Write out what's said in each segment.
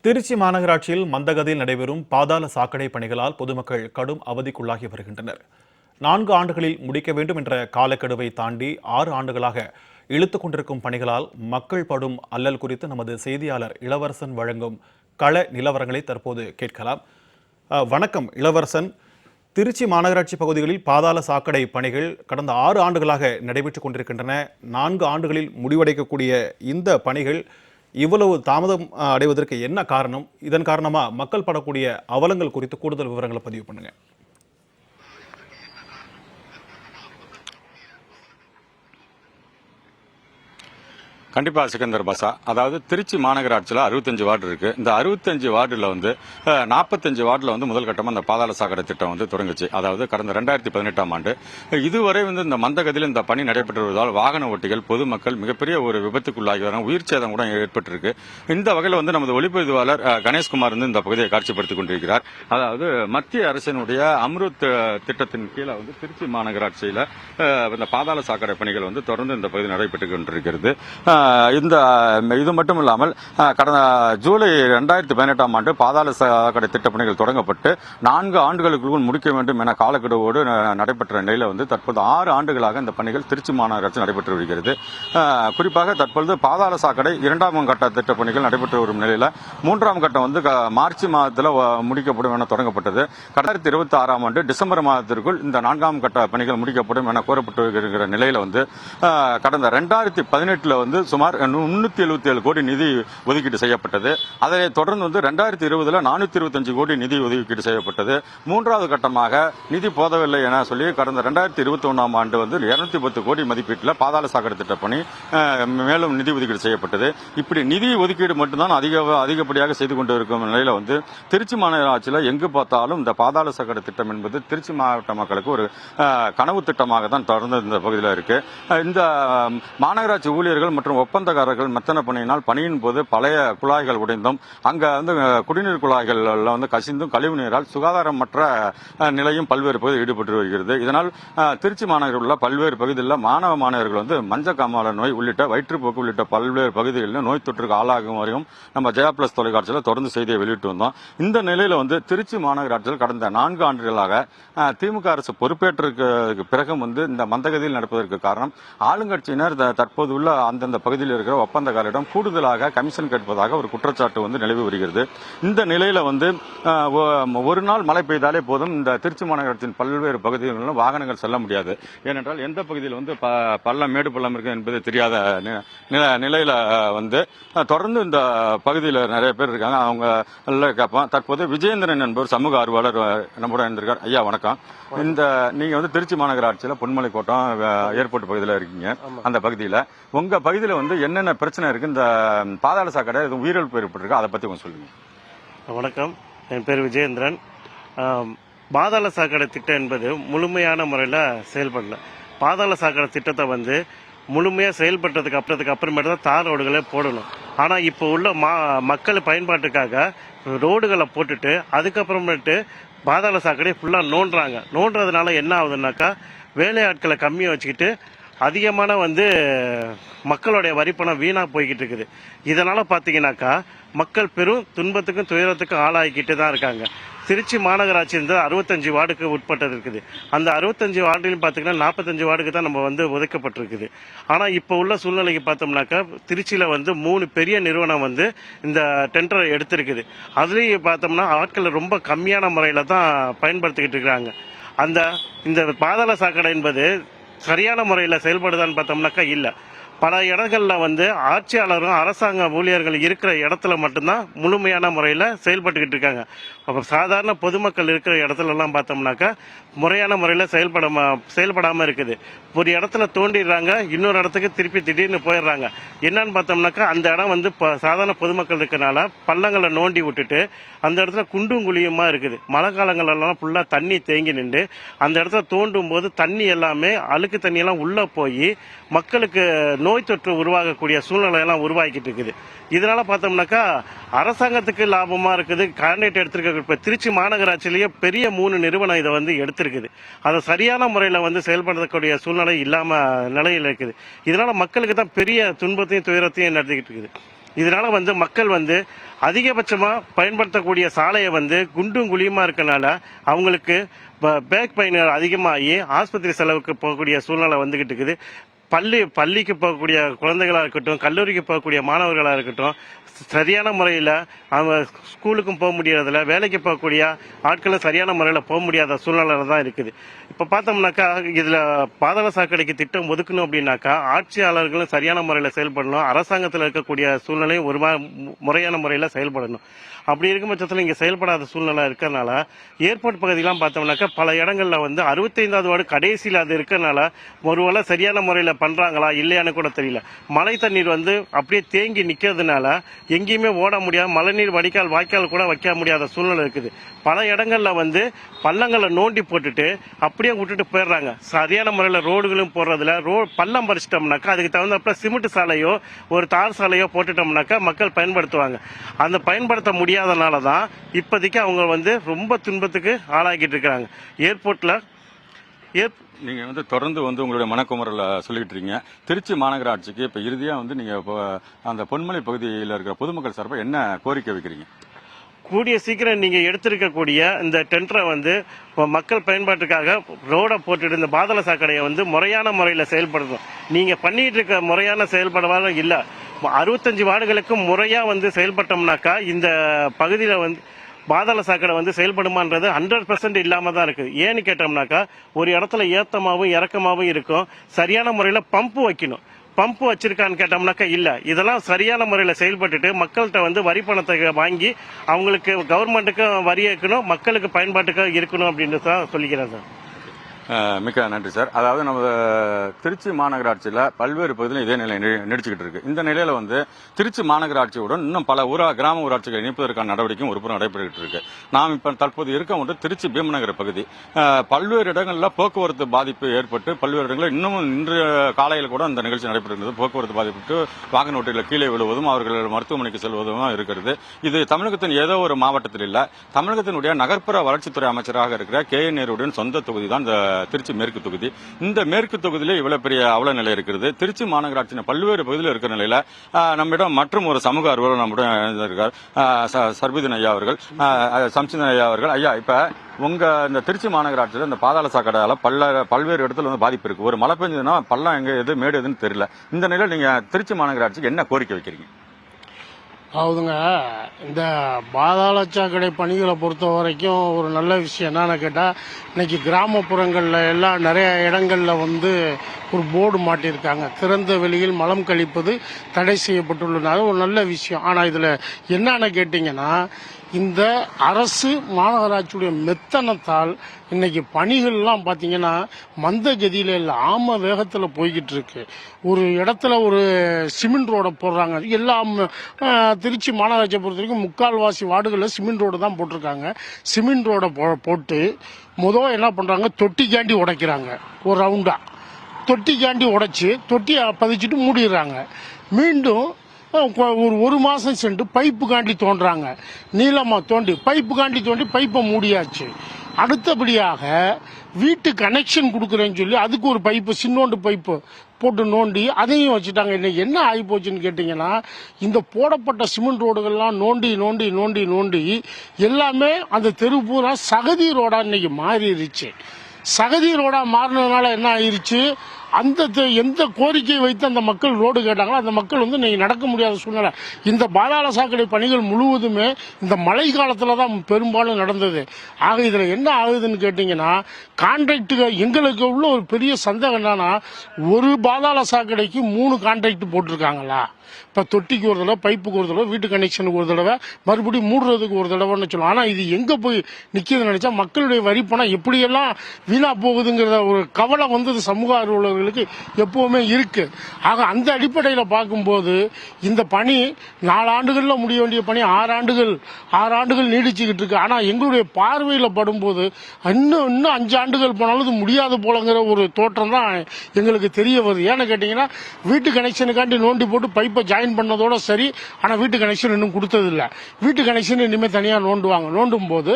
திருச்சி மாநகராட்சியில் மந்தகதியில் நடைபெறும் பாதாள சாக்கடை பணிகளால் பொதுமக்கள் கடும் அவதிக்குள்ளாகி வருகின்றனர். 4 ஆண்டுகளில் முடிக்க வேண்டும் என்ற காலக்கெடுவை தாண்டி 6 ஆண்டுகளாக இழுத்துக் கொண்டிருக்கும் பணிகளால் மக்கள் படும் அல்லல் குறித்து நமது செய்தியாளர் இளவரசன் வழங்கும் கள நிலவரங்களை தற்போது கேட்கலாம். வணக்கம் இளவரசன். திருச்சி மாநகராட்சி பகுதிகளில் பாதாள சாக்கடை பணிகள் கடந்த 6 ஆண்டுகளாக நடைபெற்றுக் கொண்டிருக்கின்றன. 4 ஆண்டுகளில் முடிவடைக்கக்கூடிய இந்த பணிகள் இவ்வளவு தாமதம் அடைவதற்கு என்ன காரணம்? இதன் காரணமா மக்கள் படக்கூடிய அவலங்கள் குறித்து கூடுதல் விவரங்களை பதிவு பண்ணுங்க. கண்டிப்பா சிக்கந்தர் பாஷா. அதாவது திருச்சி மாநகராட்சியில் 65 வார்டு இருக்கு. இந்த 65 வார்டுல 45 வார்டுல முதல் கட்டமா இந்த பாதாள சாக்கடை திட்டம் தொடங்குச்சு. அதாவது கடந்த 2018ஆம் ஆண்டு இதுவரை இந்த மந்தகதியில் இந்த பணி நடைபெற்று வருவதால் வாகன ஓட்டிகள் பொதுமக்கள் மிகப்பெரிய ஒரு விபத்துக்குள்ளாகி வராங்க. உயிர் சேதம் கூட ஏற்பட்டிருக்கு. இந்த வகையில் நமது ஒளிப்பதிவாளர் கணேஷ்குமார் இந்த பகுதியை காட்சிப்படுத்திக் கொண்டிருக்கிறார். அதாவது மத்திய அரசினுடைய அம்ருத் திட்டத்தின் கீழே திருச்சி மாநகராட்சியில் இந்த பாதாள சாக்கடை பணிகள் தொடர்ந்து இந்த பகுதி நடைபெற்றுக் கொண்டிருக்கிறது. இது மட்டும் இல்லாமல் கடந்த ஜூலை 2018ஆம் ஆண்டு பாதாள சாக்கடை திட்டப்பணிகள் தொடங்கப்பட்டு 4 ஆண்டுகளுக்குள் முடிக்க வேண்டும் என காலக்கெடுவோடு நடைபெற்ற நிலையில் தற்போது 6 ஆண்டுகளாக இந்த பணிகள் திருச்சி மாநகராட்சி நடைபெற்று வருகிறது. குறிப்பாக தற்பொழுது பாதாள சாக்கடை 2ஆம் கட்ட திட்டப்பணிகள் நடைபெற்று வரும் நிலையில் 3ஆம் கட்டம் மார்ச் மாதத்தில் முடிக்கப்படும் என தொடங்கப்பட்டது. 2026ஆம் ஆண்டு டிசம்பர் மாதத்திற்குள் இந்த 4ஆம் கட்ட பணிகள் முடிக்கப்படும் என கூறப்பட்டு வருகிற நிலையில் கடந்த 2018 சுமார் 377 கோடி நிதி ஒதுக்கீடு செய்யப்பட்டது. அதனை தொடர்ந்து 2020 425 கோடி நிதி ஒதுக்கீடு செய்யப்பட்டது. 3வது கட்டமாக நிதி போதவில்லை என சொல்லி கடந்த 2021ஆம் ஆண்டு 210 கோடி மதிப்பீட்டில் பாதாள சாக்கடை திட்ட பணி மேலும் நிதி ஒதுக்கீடு செய்யப்பட்டது. இப்படி நிதி ஒதுக்கீடு மட்டும்தான் அதிகப்படியாக செய்து கொண்டு இருக்கும் நிலையில திருச்சி மாநகராட்சியில் எங்கு பார்த்தாலும் இந்த பாதாள சாக்கடை திட்டம் என்பது திருச்சி மாவட்ட மக்களுக்கு ஒரு கனவு திட்டமாக தான் தொடர்ந்து இந்த பகுதியில் இருக்கு. இந்த மாநகராட்சி ஊழியர்கள் மற்றும் ஒப்பந்தக்காரர்கள் மெத்தன பணியினால் பணியின் போது பழைய குழாய்கள் உடைந்தும் அங்க குடிநீர் குழாய்கள் கசிந்தும் கழிவு நீரால் சுகாதாரமற்ற நிலையும் பல்வேறு பகுதியில் ஈடுபட்டு வருகிறது. இதனால் திருச்சி மாநகரில் உள்ள பல்வேறு பகுதிகளில் மாணவர்கள் மஞ்சள் காமாலை நோய் உள்ளிட்ட வயிற்றுப்போக்கு உள்ளிட்ட பல்வேறு பகுதிகளில் நோய் தொற்றுக்கு ஆளாகும் வரையும் நம்ம ஜெயா பிளஸ் தொலைக்காட்சியில் தொடர்ந்து செய்தியை வெளியிட்டு வந்தோம். இந்த நிலையில திருச்சி மாநகராட்சியில் கடந்த 4 ஆண்டுகளாக திமுக அரசு பொறுப்பேற்றதுக்கு பிறகு இந்த மந்தகதியில் நடப்பதற்கு காரணம் ஆளுங்கட்சியினர் தற்போது உள்ள அந்தந்த பகுதியில் இருக்கிற ஒப்பந்தக்காரரிடம் கூடுதலாக கமிஷன் கேட்பதாக ஒரு குற்றச்சாட்டு நிலவி வருகிறது. இந்த நிலையில ஒரு நாள் மழை பெய்தாலே போதும் இந்த திருச்சி மாநகராட்சியின் பல்வேறு பகுதிகளிலும் வாகனங்கள் செல்ல முடியாது. ஏனென்றால் எந்த பகுதியில் பள்ளம் மேடு பள்ளம் இருக்கு என்பது தெரியாத நிலையில தொடர்ந்து இந்த பகுதியில் நிறைய பேர் இருக்காங்க. அவங்க கேட்போம். தற்போது விஜயேந்திரன் என்பவர் சமூக ஆர்வலர் நம்முடன் இருந்திருக்கார். ஐயா வணக்கம். நீங்க திருச்சி மாநகராட்சியில் பொன்மலை கோட்டம் ஏர்போர்ட் பகுதியில் இருக்கீங்க. அந்த பகுதியில் உங்க பகுதியில் என்னென்ன பிரச்சனை இருக்கு? இந்த பாதாள சாக்கடை உயிரிழப்பு ஏற்பட்டிருக்கு, அதை பத்தி கொஞ்சம் சொல்லுங்க. வணக்கம், என் பேர் விஜயேந்திரன். பாதாள சாக்கடை திட்டம் என்பது முழுமையான முறையில் செயல்படல. பாதாள சாக்கடை திட்டத்தை முழுமையாக செயல்பட்டதுக்கு அப்புறமேட்டு தான் தார் ரோடுகளே போடணும். ஆனால் இப்போ உள்ள மக்கள் பயன்பாட்டுக்காக ரோடுகளை போட்டுட்டு அதுக்கப்புறமேட்டு பாதாள சாக்கடையை ஃபுல்லாக நோண்டுறதுனால என்ன ஆகுதுன்னாக்கா, வேலையாட்களை கம்மியாக வச்சுக்கிட்டு அதிகமான மக்களுடைய வரிப்பணம் வீணாக போய்கிட்டு இருக்குது. இதனால் பார்த்தீங்கன்னாக்கா மக்கள் பெரும் துன்பத்துக்கும் துயரத்துக்கும் ஆளாகிக்கிட்டு தான் இருக்காங்க. திருச்சி மாநகராட்சி 65 வார்டுக்கு உட்பட்டது இருக்குது. அந்த 65 வார்டுலையும் பார்த்தீங்கன்னா 45 வார்டுக்கு தான் நம்ம ஒதுக்கப்பட்டிருக்குது. ஆனால் இப்போ உள்ள சூழ்நிலைக்கு பார்த்தோம்னாக்கா திருச்சியில் 3 பெரிய நிறுவனம் இந்த டெண்டரை எடுத்திருக்குது. அதுலேயும் பார்த்தோம்னா ஆட்கள் ரொம்ப கம்மியான முறையில் தான் பயன்படுத்திக்கிட்டு இருக்கிறாங்க. இந்த பாதாள சாக்கடை என்பது சரியான முறையில் செயல்படுதான்னு பார்த்தோம்னாக்கா இல்லை. பல இடங்களில் ஆட்சியாளரும் அரசாங்க ஊழியர்கள் இருக்கிற இடத்துல மட்டும்தான் முழுமையான முறையில் செயல்பட்டுக்கிட்டு இருக்காங்க. அப்போ சாதாரண பொதுமக்கள் இருக்கிற இடத்துலலாம் பார்த்தோம்னாக்கா முறையான முறையில் செயல்படாமல் இருக்குது. ஒரு இடத்துல தோண்டிடுறாங்க, இன்னொரு இடத்துக்கு திருப்பி திடீர்னு போயிடுறாங்க. என்னன்னு பார்த்தோம்னாக்கா அந்த இடம் சாதாரண பொதுமக்கள் இருக்கிறனால பள்ளங்களை நோண்டி விட்டுட்டு அந்த இடத்துல குண்டும் குழியுமா இருக்குது. மழை காலங்களெல்லாம் ஃபுல்லாக தண்ணி தேங்கி நின்று அந்த இடத்துல தோண்டும் போது தண்ணி எல்லாமே அழுக்கு தண்ணியெல்லாம் உள்ளே போய் மக்களுக்கு நோய் தொற்று உருவாகக்கூடிய சூழ்நிலையெல்லாம் உருவாக்கிட்டு இருக்குது. இதனால பார்த்தோம்னாக்கா அரசாங்கத்துக்கு லாபமா இருக்குது. கான்ட்ராக்ட் எடுத்திருக்க இப்ப திருச்சி மாநகராட்சியிலேயே பெரிய 3 நிறுவனம் இதை எடுத்திருக்குது. அதை சரியான முறையில் செயல்படுத்தக்கூடிய சூழ்நிலை இல்லாம நிலையில் இருக்குது. இதனால மக்களுக்கு தான் பெரிய துன்பத்தையும் துயரத்தையும் நடத்திக்கிட்டு இருக்குது. இதனால வந்து மக்கள் வந்து அதிகபட்சமாக பயன்படுத்தக்கூடிய சாலையை வந்து குண்டும் குழியுமா இருக்கனால அவங்களுக்கு பேக் பெயின் அதிகமாகி ஆஸ்பத்திரி செலவுக்கு போகக்கூடிய சூழ்நிலை வந்துகிட்டு இருக்குது. பள்ளிக்கு போகக்கூடிய குழந்தைகளாக இருக்கட்டும், கல்லூரிக்கு போகக்கூடிய மாணவர்களாக இருக்கட்டும், சரியான முறையில் அவங்க ஸ்கூலுக்கும் போக முடியறதில்ல, வேலைக்கு போகக்கூடிய ஆட்களும் சரியான முறையில் போக முடியாத சூழ்நிலை தான் இருக்குது. இப்போ பார்த்தோம்னாக்கா இதில் பாதாள சாக்கடைக்கு திட்டம் ஒதுக்கணும் அப்படின்னாக்கா ஆட்சியாளர்களும் சரியான முறையில் செயல்படணும், அரசாங்கத்தில் இருக்கக்கூடிய சூழ்நிலையும் ஒரு முறையான முறையில் செயல்படணும். அப்படி இருக்கும் பட்சத்தில் இங்கே செயல்படாத சூழ்நிலை இருக்கிறதுனால ஏர்போர்ட் பகுதியெலாம் பார்த்தோம்னாக்கா பல இடங்களில் வந்து 65வது வார்டு கடைசியில் அது இருக்கிறதுனால ஒருவேளை சரியான முறையில் பண்ணுறாங்களா இல்லையான்னு கூட தெரியல. மழை தண்ணீர் வந்து அப்படியே தேங்கி நிற்கிறதுனால எங்கேயுமே ஓட முடியாது, மழைநீர் வடிகால் வாய்க்கால் கூட வைக்க முடியாத சூழ்நிலை இருக்குது. பல இடங்களில் வந்து பள்ளங்களை நோண்டி போட்டுட்டு அப்படியே விட்டுட்டு போயிடுறாங்க. சரியான முறையில் ரோடுகளும் போடுறதில்ல. பள்ளம் பறிச்சிட்டோம்னாக்கா அதுக்கு தகுந்தப்ப சிமெண்ட் சாலையோ ஒரு தார் சாலையோ போட்டுட்டோம்னாக்கா மக்கள் பயன்படுத்துவாங்க. அந்த பயன்படுத்த முடியாதனால தான் இப்போதைக்கு அவங்க வந்து ரொம்ப துன்பத்துக்கு ஆளாகிட்டு இருக்கிறாங்க. ஏர்போர்ட்டில் நீங்க வந்து தொடர்ந்து வந்து உங்களுடைய மனக்குமரல சொல்லிட்டு இருக்கீங்க. திருச்சி மாநகராட்சிக்கு இப்ப இறுதியா வந்து நீங்க அந்த பொன்மலை பகுதியில் இருக்கிற பொதுமக்கள் சார்பாக என்ன கோரிக்கை வைக்கிறீங்க? கூடிய சீக்கிரம் நீங்க எடுத்திருக்கக்கூடிய இந்த டெண்டரை வந்து மக்கள் பயன்பாட்டுக்காக ரோடை போட்டுட்டு இந்த பாதாள சாக்கடையை வந்து முறையான முறையில் செயல்படுத்தணும். நீங்க பண்ணிட்டு இருக்க முறையான செயல்படவாக இல்லை. 65 வார்டுகளுக்கு முறையா வந்து செயல்பட்டோம்னாக்கா இந்த பகுதியில் வந்து பாதாள சாக்கடை வந்து செயல்படுமான்றது 100% இல்லாம தான் இருக்குது. ஏன்னு கேட்டோம்னாக்கா ஒரு இடத்துல ஏத்தமாவும் இறக்கமாவும் இருக்கும். சரியான முறையில் பம்பு வைக்கணும். பம்பு வச்சிருக்கான்னு கேட்டோம்னாக்கா இல்ல. இதெல்லாம் சரியான முறையில் செயல்பட்டுட்டு மக்கள்கிட்ட வந்து வரி பணத்தை வாங்கி அவங்களுக்கு கவர்மெண்ட்டுக்கு வரி ஏற்கணும், மக்களுக்கு பயன்பாட்டுக்கு இருக்கணும் அப்படின்னு தான் சொல்லிக்கிறேன் சார். மிக்க நன்றி சார். அதாவது நம்ம திருச்சி மாநகராட்சியில் பல்வேறு பகுதியில் இதே நிலை நீடிச்சுக்கிட்டு இருக்கு. இந்த நிலையில வந்து திருச்சி மாநகராட்சியுடன் இன்னும் பல கிராம ஊராட்சிகளை இணைப்பதற்கான நடவடிக்கையும் ஒரு புறம் நடைபெற்றுகிட்டு இருக்கு. நாம் இப்ப தற்போது இருக்க ஒன்று திருச்சி பீமநகர் பகுதி. பல்வேறு இடங்களில் போக்குவரத்து பாதிப்பு ஏற்பட்டு பல்வேறு இடங்களில் இன்னமும் இன்று காலையில் கூட அந்த நிகழ்ச்சி நடைபெறுகிறது. போக்குவரத்து பாதிப்பு வாகன ஓட்டிகளில் கீழே விழுவதும் அவர்கள் மருத்துவமனைக்கு செல்வதும் இருக்கிறது. இது தமிழகத்தின் ஏதோ ஒரு மாவட்டத்தில் இல்ல, தமிழகத்தினுடைய நகர்ப்புற வளர்ச்சித்துறை அமைச்சராக இருக்கிற KN நேருவின் சொந்த தொகுதி தான் இந்த திருச்சி மேற்கு தொகுதி. இந்த மேற்கு தொகுதியிலே இவ்வளவு பெரிய அவல நிலை இருக்கிறது. திருச்சி மாநகராட்சியின் பல்வேறு பகுதியில் இருக்கிற நிலையில நம்மிடம் மற்றும் ஒரு சமூக ஆர்வலர் நம்மிடம் இருக்கார், சர்பீதன் ஐயா அவர்கள், சம்சிதன் ஐயா அவர்கள். ஐயா, இப்ப உங்க இந்த திருச்சி மாநகராட்சியில் இந்த பாதாள சாக்கடையால பல்வேறு இடத்துல வந்து பாதிப்பு இருக்கு. ஒரு மழை பெஞ்சதுன்னா பள்ளம் எங்க எது மேடு எதுன்னு தெரியல. இந்த நிலையில நீங்க திருச்சி மாநகராட்சிக்கு என்ன கோரிக்கை வைக்கிறீங்க? அவுதுங்க, இந்த பாதாள சாக்கடை பணிகளை பொறுத்த வரைக்கும் ஒரு நல்ல விஷயம் என்னன்னு கேட்டால், இன்னைக்கு கிராமப்புறங்களில் எல்லாம் நிறைய இடங்களில் வந்து ஒரு போர்டு மாட்டியிருக்காங்க, திறந்த வெளியில் மலம் கழிப்பது தடை செய்யப்பட்டுள்ளது. ஒரு நல்ல விஷயம். ஆனால் இதில் என்னன்னு கேட்டிங்கன்னா, இந்த அரசு மாநகராட்சியுடைய மெத்தனத்தால் இன்னைக்கு பணிகள்லாம் பார்த்தீங்கன்னா மந்த கதியில இல்லை, ஆம வேகத்தில் போய்கிட்டு இருக்கு. ஒரு இடத்துல ஒரு சிமெண்ட் ரோடை போடுறாங்க. எல்லாம் திருச்சி மாநகராட்சியை பொறுத்த வரைக்கும் முக்கால்வாசி வார்டுகளில் சிமெண்ட் ரோடு தான் போட்டிருக்காங்க. சிமெண்ட் ரோடை போட்டு என்ன பண்ணுறாங்க, தொட்டிக்காண்டி உடைக்கிறாங்க. ஒரு ரவுண்டா தொட்டிக்காண்டி உடைச்சி தொட்டியை பதிச்சுட்டு மூடிடுறாங்க. மீண்டும் ஒரு மாசம் சென்று பைப்பு காண்டி தோன்றாங்க. நீளமா தோண்டி பைப்பை மூடியாச்சு. அடுத்தபடியாக வீட்டு கனெக்ஷன் கொடுக்குறேன்னு சொல்லி அதுக்கு ஒரு பைப்பு, சின்னோண்டு பைப்பு போட்டு நோண்டி அதையும் வச்சுட்டாங்க. இன்னைக்கு என்ன ஆகி போச்சுன்னு கேட்டீங்கன்னா, இந்த போடப்பட்ட சிமெண்ட் ரோடுகள்லாம் நோண்டி எல்லாமே அந்த தெரு பூரா சகதி ரோடா இன்னைக்கு மாறிடுச்சு. சகதி ரோடா மாறினதுனால என்ன ஆயிருச்சு, அந்த எந்த கோரிக்கையை வைத்து அந்த மக்கள் ரோடு கேட்டாங்களோ அந்த மக்கள் வந்து இன்னைக்கு நடக்க முடியாத சூழ்நிலை. இந்த பாதாள சாக்கடை பணிகள் முழுவதுமே இந்த மழை காலத்துல தான் பெரும்பாலும் நடந்தது. ஆக இதுல என்ன ஆகுதுன்னு கேட்டீங்கன்னா, கான்ட்ராக்டுகள் எங்களுக்கு உள்ள ஒரு பெரிய சந்தேகம் என்னன்னா, ஒரு பாதாள சாக்கடைக்கு 3 கான்ட்ராக்ட் போட்டிருக்காங்களா? இப்ப தொட்டிக்கு ஒரு தடவை, பைப்புக்கு ஒரு தடவை, வீட்டு கனெக்ஷனுக்கு ஒரு தடவை, மறுபடியும் மூடுறதுக்கு ஒரு தடவைன்னு சொல்லுவோம். ஆனா இது எங்க போய் நிக்கிறதுன்னு நினைச்சா, மக்களுடைய வரி பணம் எப்படியெல்லாம் வீணா போகுதுங்கிற ஒரு கவலை வந்து சமூக ஆர்வலர்களுக்கு எப்பவுமே இருக்கு. ஆக அந்த அடிப்படையில் பார்க்கும்போது இந்த பணி 4 ஆண்டுகள்ல முடிய வேண்டிய பணி 6 ஆண்டுகள் நீடிச்சுக்கிட்டு இருக்கு. ஆனா எங்களுடைய பார்வையில் படும்போது இன்னும் 5 ஆண்டுகள் போனாலும் இது முடியாது போலங்கிற ஒரு தோற்றம் தான் எங்களுக்கு தெரிய வருது. ஏன்னு கேட்டீங்கன்னா, வீட்டு கனெக்ஷனுக்காண்டி நோண்டி போட்டு பைப் இப்போ ஜாயின் பண்ணதோட சரி. ஆனால் வீட்டு கனெக்ஷன் இன்னும் கொடுத்ததில்லை. வீட்டு கனெக்ஷன் இனிமேல் தனியாக நோண்டுவாங்க. நோண்டும் போது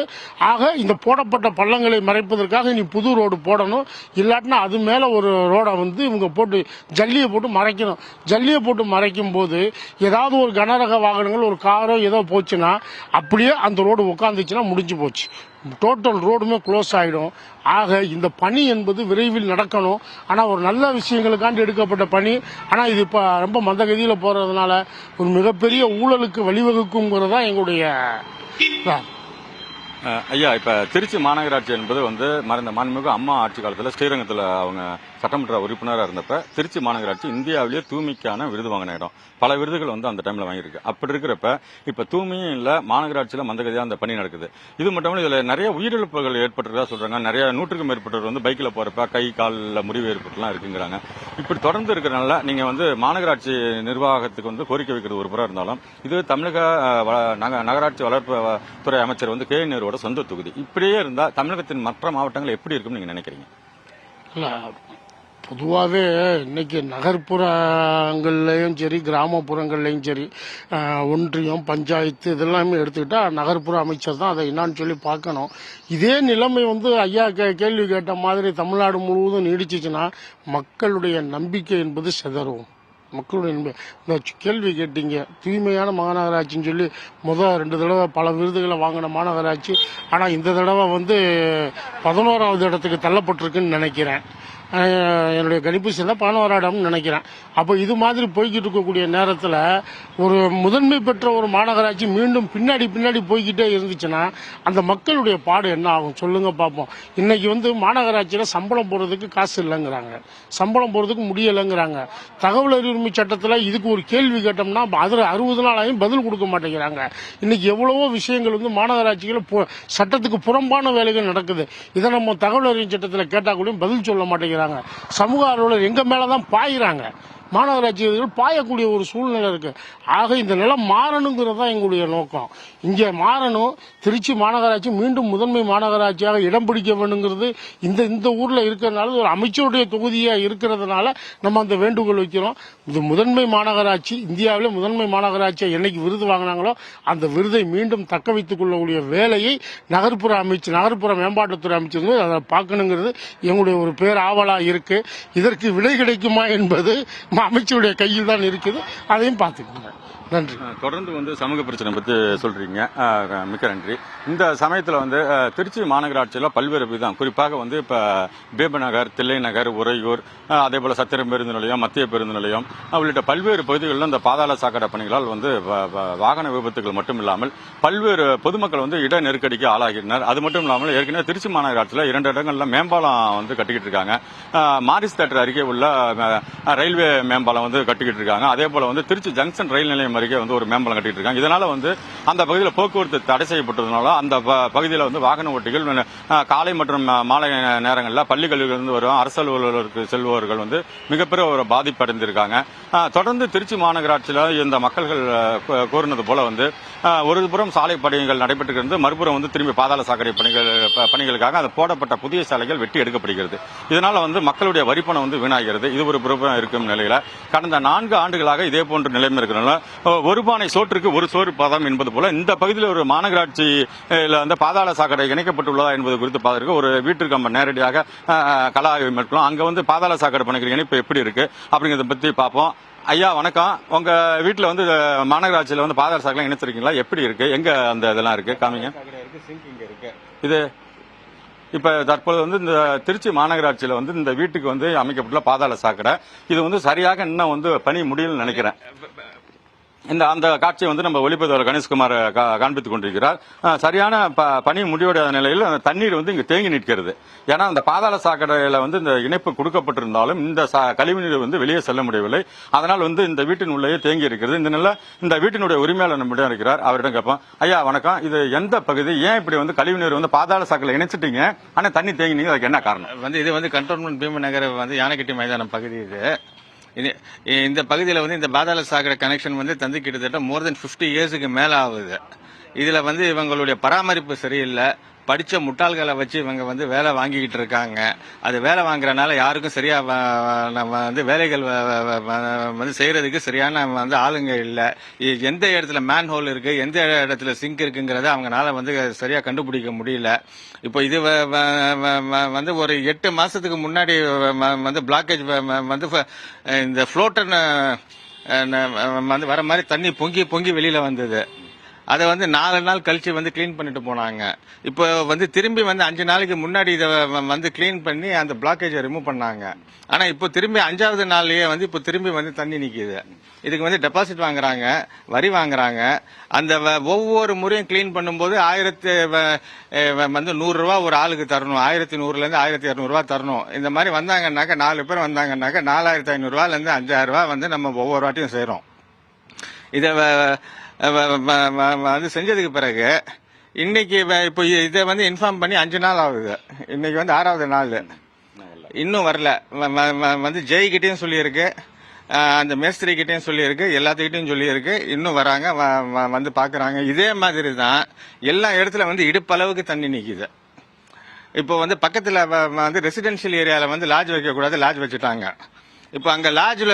ஆக இந்த போடப்பட்ட பள்ளங்களை மறைப்பதற்காக இனி புது ரோடு போடணும். இல்லாட்டினா அது மேலே ஒரு ரோடை வந்து இவங்க போட்டு ஜல்லியை போட்டு மறைக்கணும். ஜல்லியை போட்டு மறைக்கும் போது ஏதாவது ஒரு கனரக வாகனங்கள் ஒரு காரோ ஏதோ போச்சுன்னா அப்படியே அந்த ரோடு உட்காந்துச்சுன்னா முடிஞ்சு போச்சு. டோட்டல் ரோடுமே க்ளோஸ் ஆகிடும். ஆக இந்த பணி என்பது விரைவில் நடக்கணும். ஆனால் ஒரு நல்ல விஷயங்களுக்காண்டி எடுக்கப்பட்ட பணி. ஆனால் இது இப்போ ரொம்ப மந்தகதியில் போகிறதுனால ஒரு மிகப்பெரிய ஊழலுக்கு வழிவகுக்குங்கிறது தான் எங்களுடைய ஐயா, இப்ப திருச்சி மாநகராட்சி என்பது வந்து மறைந்த மாண்புமிகு அம்மா ஆட்சி காலத்துல ஸ்ரீரங்கத்துல அவங்க சட்டமன்ற உறுப்பினராக இருந்தப்ப திருச்சி மாநகராட்சி இந்தியாவிலேயே தூய்மைக்கான விருது வாங்கின இடம். பல விருதுகள் வந்து அந்த டைம்ல வாங்கியிருக்கு. அப்படி இருக்கிறப்ப இப்ப தூய்மையும் இல்ல, மாநகராட்சியில மந்தகதியா அந்த பணி நடக்குது. இது மட்டும் இல்ல, இதுல நிறைய உயிரிழப்புகள் ஏற்பட்டிருக்கா சொல்றாங்க. நிறைய 100க்கும் மேற்பட்டவர் வந்து பைக்ல போறப்ப கை காலில் முறிவு ஏற்பட்டுலாம் இருக்குங்கிறாங்க. இப்படி தொடர்ந்து இருக்கிறனால நீங்க வந்து மாநகராட்சி நிர்வாகத்துக்கு வந்து கோரிக்கை வைக்கிறது ஒரு புறம் இருந்தாலும், இது தமிழக நகராட்சி வளர்ப்பு துறை அமைச்சர் வந்து கே நேருவோட சொந்த தொகுதி. இப்படியே இருந்தா தமிழகத்தின் மற்ற மாவட்டங்கள் எப்படி இருக்கும்னு நீங்க நினைக்கிறீங்க? பொதுவாகவே இன்னைக்கு நகர்ப்புறங்கள்லையும் சரி கிராமப்புறங்கள்லையும் சரி ஒன்றியம் பஞ்சாயத்து இதெல்லாமே எடுத்துக்கிட்டா நகர்ப்புற அமைச்சர் தான் அதை என்னான்னு சொல்லி பார்க்கணும். இதே நிலைமை வந்து ஐயா கேள்வி கேட்ட மாதிரி தமிழ்நாடு முழுவதும் நீடிச்சிச்சுன்னா மக்களுடைய நம்பிக்கை என்பது சிதறும். மக்களுடைய இந்த கேள்வி கேட்டீங்க, தூய்மையான மாநகராட்சின்னு சொல்லி 2 தடவை பல விருதுகளை வாங்கின மாநகராட்சி. ஆனால் இந்த தடவை வந்து 11வது இடத்துக்கு தள்ளப்பட்டிருக்குன்னு நினைக்கிறேன். என்னுடைய கணிப்பு சேர்ந்தா 11 இடம்னு நினைக்கிறேன். அப்போ இது மாதிரி போய்கிட்டு இருக்கக்கூடிய நேரத்தில் ஒரு முதன்மை பெற்ற ஒரு மாநகராட்சி மீண்டும் பின்னாடி போய்கிட்டே இருந்துச்சுன்னா அந்த மக்களுடைய பாடு என்ன ஆகும் சொல்லுங்க பார்ப்போம். இன்னைக்கு வந்து மாநகராட்சியில் சம்பளம் போடுறதுக்கு காசு இல்லைங்கிறாங்க, சம்பளம் போடுறதுக்கு முடியலைங்கிறாங்க. தகவல் அறிவுரிமை சட்டத்தில் இதுக்கு ஒரு கேள்வி கேட்டோம்னா அதில் 60 நாள் ஆகியும் பதில் கொடுக்க மாட்டேங்கிறாங்க. இன்னைக்கு எவ்வளவோ விஷயங்கள் வந்து மாநகராட்சிகள் சட்டத்துக்கு புறம்பான வேலைகள் நடக்குது. இதை நம்ம தகவல் அறிவு சட்டத்தில் கேட்டால் கூட பதில் சொல்ல மாட்டேங்கிறாங்க. சமூக ஆர்வலர் எங்க மேலதான் பாயிறாங்க. மாநகராட்சி பாயக்கூடிய ஒரு சூழ்நிலை இருக்கு. ஆக இந்த நிலம் மாறணுங்கிறது தான் எங்களுடைய நோக்கம். இங்கே மாறணும். திருச்சி மாநகராட்சி மீண்டும் முதன்மை மாநகராட்சியாக இடம் பிடிக்க வேண்டுங்கிறது இந்த ஊர்ல இருக்கிறதுனால ஒரு அமைச்சருடைய தொகுதியா இருக்கிறதுனால நம்ம அந்த வேண்டுகோள் வைக்கிறோம். இது முதன்மை மாநகராட்சி, இந்தியாவிலே முதன்மை மாநகராட்சியை என்னைக்கு விருது வாங்கினாங்களோ அந்த விருதை மீண்டும் தக்க வைத்துக் கொள்ளக்கூடிய வேலையை நகர்ப்புற மேம்பாட்டுத்துறை அமைச்சர் அதை பார்க்கணுங்கிறது எங்களுடைய ஒரு பேராவலா இருக்கு. இதற்கு விடை கிடைக்குமா என்பது அமைச்சருடைய கையில் தான் இருக்குது. அதையும் பார்த்துக்கோங்க. நன்றி. தொடர்ந்து வந்து சமூக பிரச்சனை பத்தி சொல்றீங்க, மிக்க நன்றி. இந்த சமயத்துல வந்து திருச்சி மாநகராட்சியில பல்வேறு விதம், குறிப்பாக வந்து இப்ப பேபநகர், தில்லை நகர், உறையூர், அதே போல சத்திரம் பேருந்து நிலையம், மத்திய பேருந்து நிலையம் உள்ளிட்ட பல்வேறு பகுதிகளில் இந்த பாதாள சாக்கடை பணிகளால் வந்து வாகன விபத்துகள் மட்டும் இல்லாமல் பல்வேறு பொதுமக்கள் வந்து இட நெருக்கடிக்கு ஆளாகினர். அது மட்டும் இல்லாமல் ஏற்கனவே திருச்சி மாநகராட்சியில் 2 இடங்கள்ல மேம்பாலம் வந்து கட்டிக்கிட்டு இருக்காங்க. மாரிஸ் தியேட்டர் அருகே உள்ள ரயில்வே மேம்பாலம் வந்து கட்டிக்கிட்டு இருக்காங்க. அதே போல வந்து திருச்சி ஜங்ஷன் ரயில் நிலையம் அருகே வந்து ஒரு மேம்பாலம் கட்டிட்டு இருக்காங்க. இதனால வந்து அந்த பகுதியில் போக்குவரத்து தடை செய்யப்பட்டதுனால அந்த பகுதியில் வந்து வாகன ஓட்டிகள் காலை மற்றும் மாலை நேரங்களில் பள்ளி கல்லூரியிலிருந்து வரும் அரசு அலுவலருக்கு செல்பவர்கள் வந்து மிகப்பெரிய ஒரு பாதிப்பு அடைந்திருக்காங்க. தொடர்ந்து திருச்சி மாநகராட்சியில் இந்த மக்கள்கள் கோரினது போல வந்து ஒரு புறம் சாலை பணிகள் நடைபெற்றிருக்கிறது, மறுபுறம் வந்து திரும்பி பாதாள சாக்கடை பணிகளுக்காக அது போடப்பட்ட புதிய சாலைகள் வெட்டி எடுக்கப்படுகிறது. இதனால வந்து மக்களுடைய வரிப்பணம் வந்து வீணாகிறது. இது ஒரு புறம் இருக்கும் நிலையில கடந்த 4 ஆண்டுகளாக இதே போன்ற நிலைமை இருக்கிறனால ஒரு பானை சோற்றுக்கு ஒரு சோறு பதம் என்பது போல இந்த பகுதியில் ஒரு மாநகராட்சியில் வந்து பாதாள சாக்கடை இணைக்கப்பட்டுள்ளதா என்பது குறித்து பார்த்துருக்கு. ஒரு வீட்டிற்கு நம்ம நேரடியாக கள ஆய்வு மேற்கொள்ளும். அங்க வந்து பாதாள சாக்கடை பணிகள் இணைப்பு எப்படி இருக்கு அப்படிங்கறத பத்தி பார்ப்போம். ஐயா வணக்கம். உங்க வீட்டுல வந்து மாநகராட்சியில வந்து பாதாள சாக்கடை இணைச்சிருக்கீங்களா? எப்படி இருக்கு? எங்க அந்த இதெல்லாம் இருக்கு? காமிங்க. இது இப்ப தற்போது வந்து இந்த திருச்சி மாநகராட்சியில வந்து இந்த வீட்டுக்கு வந்து அமைக்கப்பட்டுள்ள பாதாள சாக்கடை இது வந்து சரியாக இன்னும் வந்து பணி முடியலன்னு நினைக்கிறேன். அந்த காட்சியை வந்து நம்ம ஒளிப்பதிவாளர் கணேஷ்குமார் காண்பித்துக் கொண்டிருக்கிறார். சரியான பணி முடிவடையாத நிலையில் அந்த தண்ணீர் வந்து இங்கு தேங்கி நிற்கிறது. ஏன்னா அந்த பாதாள சாக்கடையில வந்து இந்த இணைப்பு கொடுக்கப்பட்டிருந்தாலும் இந்த கழிவுநீர் வந்து வெளியே செல்ல முடியவில்லை. அதனால் வந்து இந்த வீட்டின் உள்ளே தேங்கி இருக்கிறது. இந்த நிலை இந்த வீட்டினுடைய உரிமையாளர் நம்மிடம் இருக்கிறார். அவரிடம் கேட்போம். ஐயா வணக்கம். இது எந்த பகுதி? ஏன் இப்படி வந்து கழிவுநீர் வந்து பாதாள சாக்கடை இணைச்சிட்டீங்க, ஆனா தண்ணி தேங்கினீங்க, அதுக்கு என்ன காரணம்? இது வந்து கண்டோன்மெண்ட் பீமநகர் வந்து யானைக்கட்டி மைதானம் பகுதி. இந்த பகுதியில் வந்து இந்த பாதாள சாக்கடை கனெக்ஷன் வந்து தந்து கிட்டத்தட்ட மோர் தென் 50 இயர்ஸுக்கு மேல ஆகுது. இதுல வந்து இவங்களுடைய பராமரிப்பு சரியில்லை. படிச்ச முட்டாள்களை வச்சு இவங்க வந்து வேலை வாங்கிக்கிட்டு இருக்காங்க. அது வேலை வாங்குறதுனால யாருக்கும் சரியா நம்ம வந்து வேலைகள் வந்து செய்யறதுக்கு சரியான வந்து ஆளுங்க இல்ல. எந்த இடத்துல மேன் ஹோல் இருக்கு, எந்த இடத்துல சிங்க் இருக்குங்கிறத அவங்கனால வந்து சரியா கண்டுபிடிக்க முடியல. இப்போ இது வந்து ஒரு 8 மாசத்துக்கு முன்னாடி வந்து பிளாக்கேஜ் வந்து இந்த ஃப்ளோட்டர் வந்து வர மாதிரி தண்ணி பொங்கி பொங்கி வெளியில வந்தது. அதை வந்து 4 நாள் கழிச்சு வந்து கிளீன் பண்ணிட்டு போனாங்க. இப்போ வந்து திரும்பி வந்து 5 நாளைக்கு முன்னாடி இதை வந்து கிளீன் பண்ணி அந்த பிளாக்கேஜை ரிமூவ் பண்ணாங்க. ஆனா இப்போ திரும்பி 5வது நாள்லயே வந்து இப்போ திரும்பி வந்து தண்ணி நிக்குது. இதுக்கு வந்து டெபாசிட் வாங்குறாங்க, வரி வாங்குறாங்க. அந்த ஒவ்வொரு முறையும் கிளீன் பண்ணும்போது 100 ரூபா ஒரு ஆளுக்கு தரணும், 1100 இருந்து 1200 ரூபா தரணும். இந்த மாதிரி வந்தாங்கன்னாக்க 4 பேர் வந்தாங்கன்னாக்க 4500 ரூபாயில இருந்து 5000 ரூபாய் வந்து நம்ம ஒவ்வொரு வாட்டியும் செய்யறோம். இதை வந்து செஞ்சதுக்கு பிறகு இன்னைக்கு இப்போ இதை வந்து இன்ஃபார்ம் பண்ணி 5 நாள் ஆகுது. இன்னைக்கு வந்து 6வது நாள், இன்னும் வரல. வந்து ஜெய்கிட்டையும் சொல்லியிருக்கு, அந்த மேஸ்திரி கிட்டையும் சொல்லியிருக்கு, எல்லாத்துக்கிட்டையும் சொல்லியிருக்கு. இன்னும் வராங்க, வந்து பாக்குறாங்க. இதே மாதிரி தான் எல்லா இடத்துல வந்து இடுப்பளவுக்கு தண்ணி நிக்குது. இப்போ வந்து பக்கத்துல வந்து ரெசிடென்ஷியல் ஏரியால வந்து லாட்ஜ் வைக்க கூடாது, லாட்ஜ் வச்சுட்டாங்க. இப்போ அங்க லாட்ஜ்ல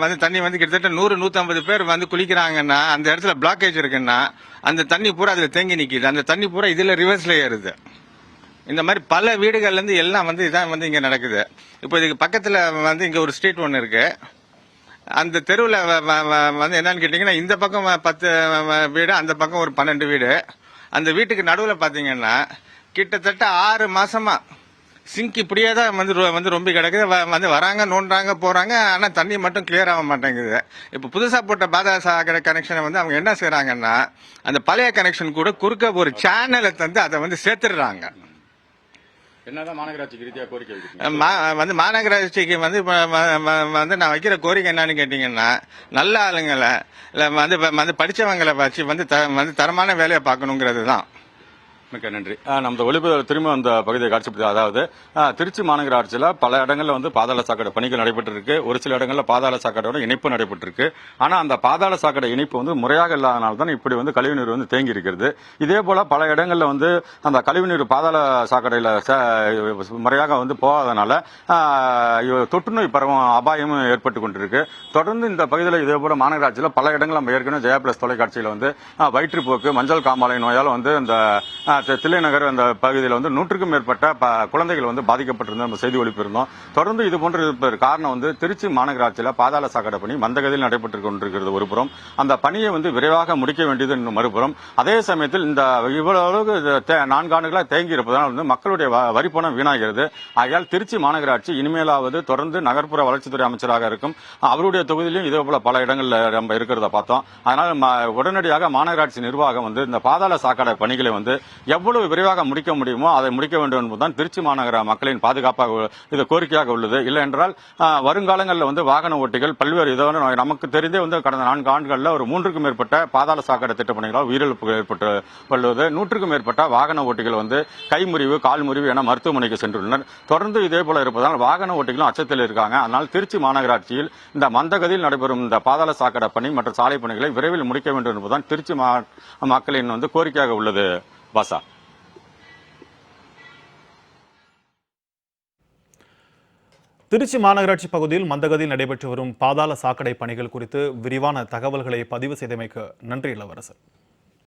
வந்து தண்ணி வந்து கிட்டத்தட்ட 100-150 பேர் வந்து குளிக்கிறாங்கன்னா அந்த இடத்துல பிளாக்கேஜ் இருக்குன்னா அந்த தண்ணி பூரா அதுல தேங்கி நிக்குது. அந்த தண்ணி பூரா இதுல ரிவர்ஸ்ல ஏறுது. இந்த மாதிரி பல வீடுகள்ல இருந்து எல்லாம் வந்து இதான் வந்து இங்க நடக்குது. இப்போ இதுக்கு பக்கத்துல வந்து இங்க ஒரு ஸ்ட்ரீட் ஒன்னு இருக்கு. அந்த தெருவில் வந்து என்னன்னு கேட்டீங்கன்னா இந்த பக்கம் 10 வீடு, அந்த பக்கம் ஒரு 12 வீடு. அந்த வீட்டுக்கு நடுவில் பாத்தீங்கன்னா கிட்டத்தட்ட 6 மாசமா சிங்க் இப்படியே தான் வந்து ரொம்ப கிடக்குது. வந்து வராங்க, நோண்டாங்க, போறாங்க. ஆனா தண்ணி மட்டும் கிளியர் ஆக மாட்டேங்குது. இப்ப புதுசா போட்ட பாதாள சாக்கடை கனெக்ஷனை வந்து அவங்க என்ன செய்யறாங்கன்னா அந்த பழைய கனெக்ஷன் கூட குறுக்க ஒரு சேனலை தந்து அதை வந்து சேர்த்துடுறாங்க. என்னதான் மாநகராட்சிக்கு ரீதியா கோரிக்கை வந்து மாநகராட்சிக்கு வந்து நான் வைக்கிற கோரிக்கை என்னன்னு கேட்டீங்கன்னா நல்ல ஆளுங்களை வந்து படிச்சவங்களை வச்சு வந்து தரமான வேலையை பார்க்கணுங்கிறது தான். மிக்க நன்றி. நம்ம ஒளிபரப்பு திரும்ப அந்த பகுதியை காட்சிப்படுத்தி, அதாவது திருச்சி மாநகராட்சியில் பல இடங்களில் வந்து பாதாள சாக்கடை பணிகள் நடைபெற்று இருக்கு. ஒரு சில இடங்களில் பாதாள சாக்கடையோட இணைப்பு நடைபெற்று இருக்கு. ஆனா அந்த பாதாள சாக்கடை இணைப்பு வந்து முறையாக இல்லாதனால தான் இப்படி வந்து கழிவுநீர் வந்து தேங்கி இருக்கிறது. இதே போல பல இடங்களில் வந்து அந்த கழிவுநீர் பாதாள சாக்கடையில் முறையாக வந்து போகாதனால தொற்றுநோய் பரவும் அபாயமும் ஏற்பட்டு கொண்டிருக்கு. தொடர்ந்து இந்த பகுதியில் இதே போல மாநகராட்சியில் பல இடங்கள் நம்ம ஏற்கனவே ஜெயா பிளஸ் தொலைக்காட்சியில் வந்து வயிற்றுப்போக்கு, மஞ்சள் காமாலை நோயால் வந்து இந்த தில்லைநகர் அந்த பகுதியில் வந்து 100க்கும் மேற்பட்ட குழந்தைகள் வந்து பாதிக்கப்பட்டிருந்த நம்ம செய்தி ஒளிப்பிருந்தோம். தொடர்ந்து இது போன்ற காரணம் வந்து திருச்சி மாநகராட்சியில் பாதாள சாக்கடை பணி மந்தகதியில் நடைபெற்றுக் கொண்டிருக்கிறது ஒரு புறம். அந்த பணியை வந்து விரைவாக முடிக்க வேண்டியது மறுபுறம். அதே சமயத்தில் இந்த இவ்வளவு 4 ஆண்டுகளாக தேங்கி இருப்பதனால் வந்து மக்களுடைய வரி பணம் வீணாகிறது. ஆகையால் திருச்சி மாநகராட்சி இனிமேலாவது தொடர்ந்து நகர்ப்புற வளர்ச்சித்துறை அமைச்சராக இருக்கும் அவருடைய தொகுதியிலும் இதே போல பல இடங்களில் நம்ம இருக்கிறத பார்த்தோம். அதனால் உடனடியாக மாநகராட்சி நிர்வாகம் வந்து இந்த பாதாள சாக்கடை பணிகளை வந்து எவ்வளவு விரைவாக முடிக்க முடியுமோ அதை முடிக்க வேண்டும் என்பதுதான் திருச்சி மாநகர மக்களின் பாதுகாப்பாக இது கோரிக்கையாக உள்ளது. இல்லை என்றால் வருங்காலங்களில் வந்து வாகன ஓட்டிகள் பல்வேறு நமக்கு தெரிந்தே வந்து கடந்த 4 ஆண்டுகளில் ஒரு 3க்கும் மேற்பட்ட பாதாள சாக்கடை திட்டப்பணிகளால் உயிரிழப்பு ஏற்பட்டு உள்ளது. 100க்கும் மேற்பட்ட வாகன ஓட்டிகள் வந்து கைமுறிவு, கால் முறிவு என மருத்துவமனைக்கு சென்றுள்ளனர். தொடர்ந்து இதே போல இருப்பதால் வாகன ஓட்டிகளும் அச்சத்தில் இருக்காங்க. அதனால் திருச்சி மாநகராட்சியில் இந்த மந்தகதியில் நடைபெறும் இந்த பாதாள சாக்கடை பணி மற்றும் சாலை பணிகளை விரைவில் முடிக்க வேண்டும் என்பதுதான் திருச்சி மக்களின் வந்து கோரிக்கையாக உள்ளது. பாசா. திருச்சி மாநகராட்சி பகுதியில் மந்தகதியில் நடைபெற்று வரும் பாதாள சாக்கடை பணிகள் குறித்து விரிவான தகவல்களை பதிவு செய்தமைக்கு நன்றி இளவரசர்.